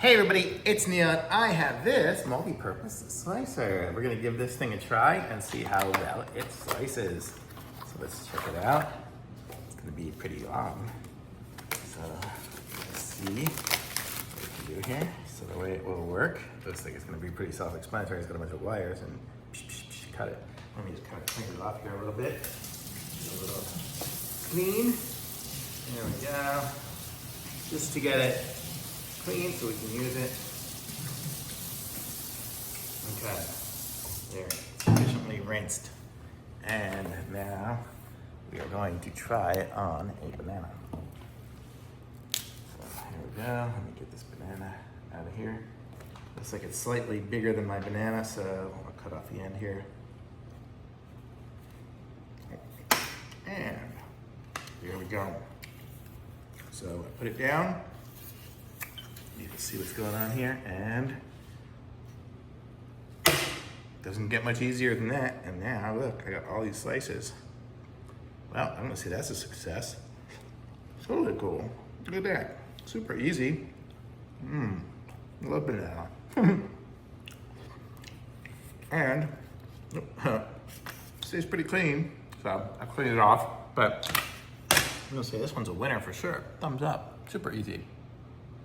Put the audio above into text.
Hey everybody, it's Neon. I have this multi-purpose slicer. We're gonna give this thing a try and see how well it slices. So let's check it out. It's gonna be pretty long. So let's see what we can do here. So the way it will work, looks like it's gonna be pretty self-explanatory. It's got a bunch of wires and cut it. Let me just kind of clean it off here a little bit. A little clean. There we go. Just to get it clean so we can use it. Okay, there, sufficiently rinsed. And now we are going to try it on a banana. So here we go, let me get this banana out of here. Looks like it's slightly bigger than my banana, so I'll cut off the end here. And here we go. So I put it down. You can see what's going on here, and doesn't get much easier than that. And now look, I got all these slices. Well, I'm gonna say that's a success. Totally cool. Look at that, super easy. Love banana. And stays pretty clean, so I cleaned it off. But I'm gonna say this one's a winner for sure. Thumbs up, super easy.